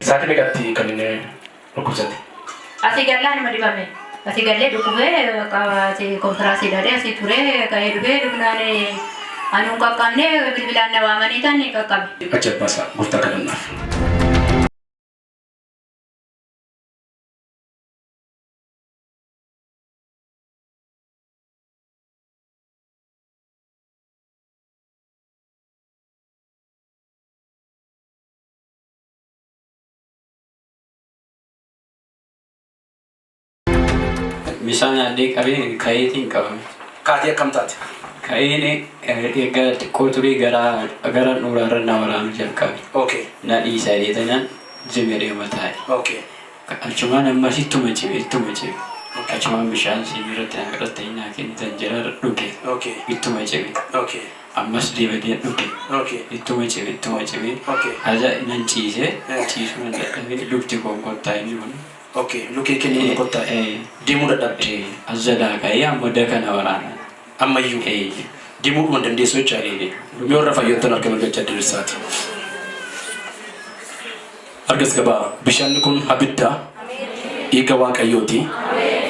Saat ini ganti kan ini rukusat. Asih galan madi bame. Asih galle dukube si kontrasi dari asih ture kayak duknane anu kakane bilbilan nawamani tani kakab. Acet masa gufta kan naf. Misalnya adik kami kain tingkau. Kati kam tat. Kain ini koturi gara nuraran nawaran jangka. Okay. Na isa itu na jemeri matai. Okay. Cuma nama itu macam. Cuma misal si mirat ina kini tanjara rugi. Okay. Itu macam. Okay. Amas dia rugi. Okay. Itu macam. Okay. Aja nanti mana kami lukti kota ini mana. Okay, luki kini kota. Dimu dah dapat. Azada kaya muda kan orang. Amma yu. Dimu mandan dia switch ari. Mior rafa yotan arkeman baca dari saat. Argas gaba bishan kun habita. Ika waka yoti.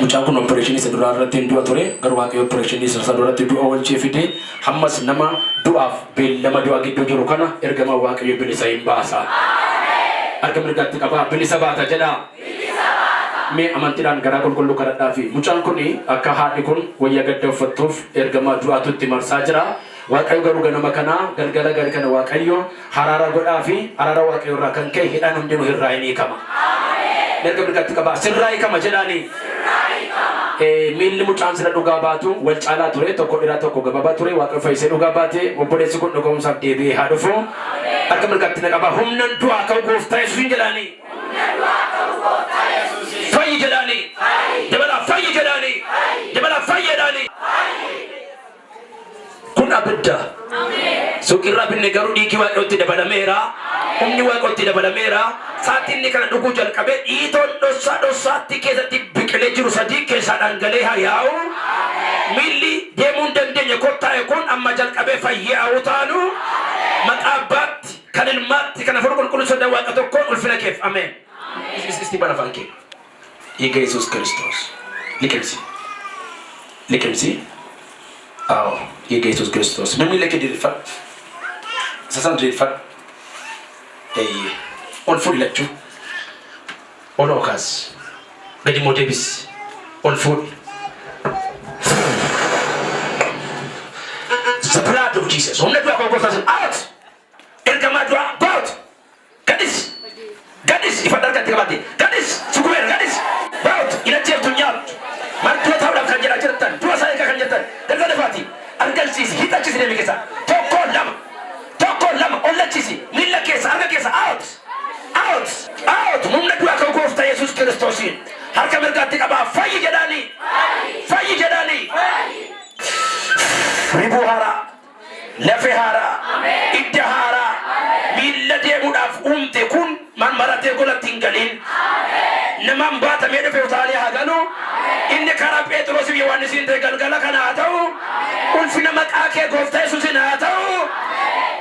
Mucakun operation ini sedura ratin dua tore. Garwaka operation ini sedura ratin dua awal chefite. Hamas nama doaf. Bil nama doa gitu jurukana. Ergama waka yu bin saim bahasa. Arkeman gati kaba bin sabata jada. Me amantiran garakun kullu karadafi mucan kuni akka haadi kun wayya gadda fattuf ergama du'atutti marsajira waaqayyo garu gana makana galgala galkana waaqayyo harara godafi harara waaqayyo rakan kay hidanum dinu hirraini kama amen erga birkatti qaba sirrai kama jedani milli mucan sira dhuga baatu wal cala ture tokko dira tokko gababa ture waaqayyo fayyise dhuga baate obboleessi kun dhugumsaaf deebi'ee haa dhufu akka birkatti qaba humnan du'a ka gooftaa yesuusin jedani Fayyi jedhani. Dabala fayyi jedhani. Dabala fayyi jedhani. Kun abidda. Sukirra binne garu dhiigi waaqotti dabalameera. Humni waaqotti dabalameera. Saatiin ni kana dhuguu jalqabe dhiitoon dhossaatti keessatti biqilee jiru sadii keessaa dhangalee haa yaa'u. Milli deemuun dandeenya kottaa'e kun amma jalqabee fayyaa'u taanu. Maqaa abbaatti kan ilmaatti kana furu qulqulluun sodaa waaqa tokkoon ulfina keef ameen. Isti bana fanke. Iga Yesus Kristus. Likemsi. Oh, Iga Yesus Kristus. Nami leke dirifat. Sasan dirifat. On food lecture. On okas. Gadi modebis. On food. The blood of Jesus. Omne dua kau kau out. Ergama dua out. Gadis. Ifadar kan tiga mati. Gadis. Sukumer gadis. Out. Ina cer dunia. Martua tahu dah kerja cerita. Dua saya kan cerita. Kerja defati. Angkat sisi. Kita sisi demi kita. Toko lama. Olah sisi. Mila kesa. Arga kesa. Out. Mumna dua kau kofta Yesus Kristusin. Harga mereka tiga bah. Fayyi jedani. Ribu hara. Lefe hara. Idda hara. Mila dia mudaf kun. Man marate gola tinggalin. Namam bata mede fe utali haganu. Inni kara Petros bi Yohanes inte galgala kana atau. Ulfina makake gofta Yesusin atau.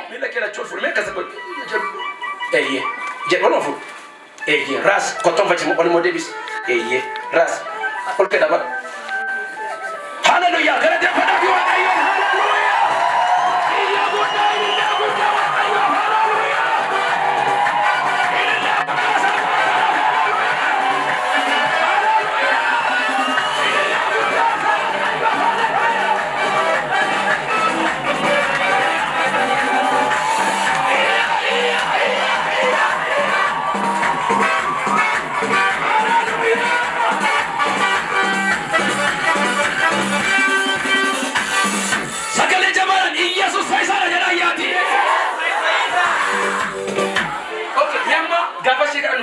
Mila kela chofur me kasa gol. Jet wono fu. Ras koton fachi mo modebis. Ras. Olke dapat. Hallelujah. Gara dia pada biwa ayo.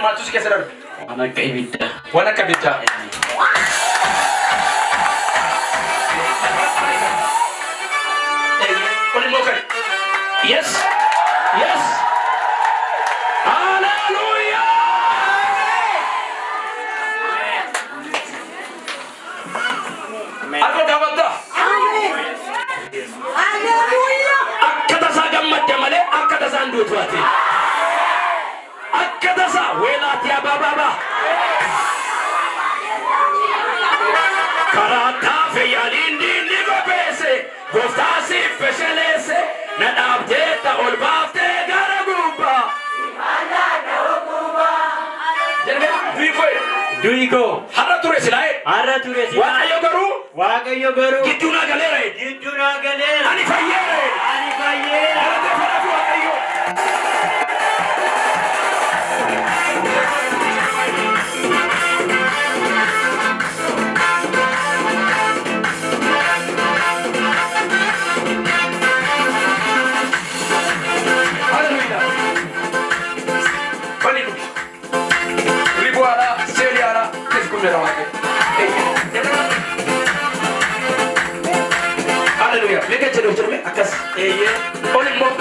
Matus keserar. Anak kebida. Wana kabita. Oleh mokan. Yes. Hallelujah. Aku dapat dah. Hallelujah. Akata sagam madamale, akata sandu tuati. Akka dasa welati ababa karata feyalindi nigobese gostasi feshelese nadabdeta olbafte garaguba jerme duiko harra ture silai waqayyo garu giduna galera ani fayyere ade farafu waqayyo Hallelujah. Look at you, akas. Only more.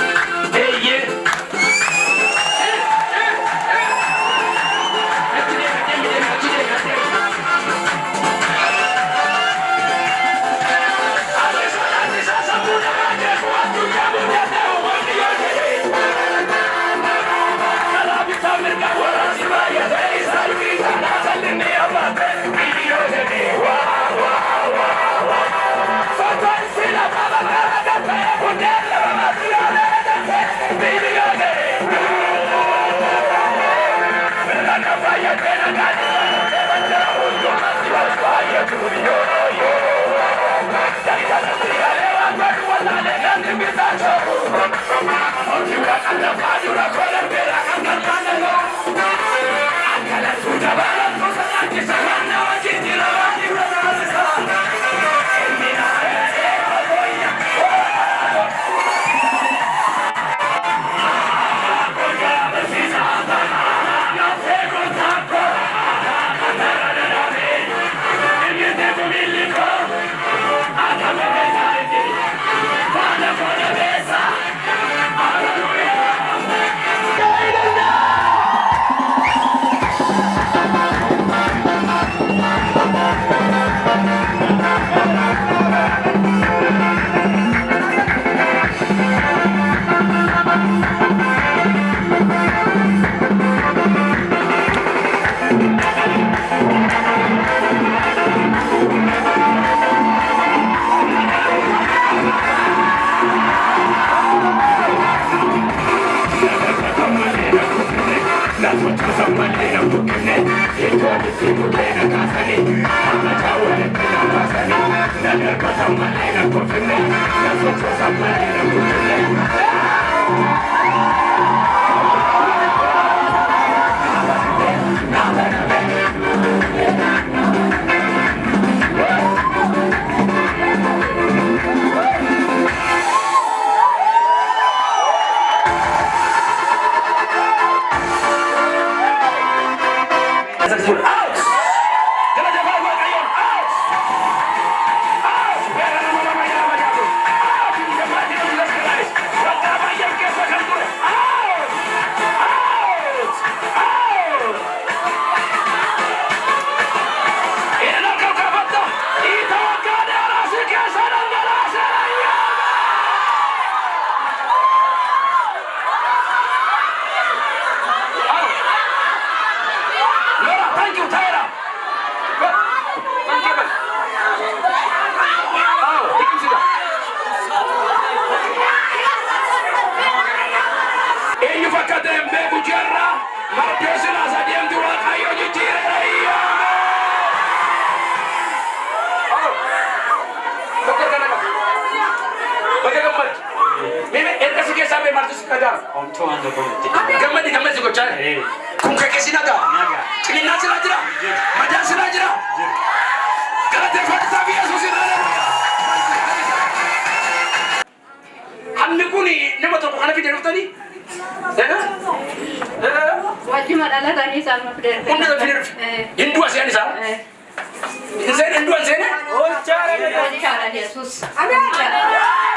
Gamadi gocha. Kun ka kesina ga. Cilina sila jira. Majan sila jira. Galate fatsa bi yesus ina. Hamni kuni nema to kana video tani. Wajib madala tani sama video. Kunde to video. Hindu asiani sa. Insen Hindu ansen. Oh cara Yesus. Amin.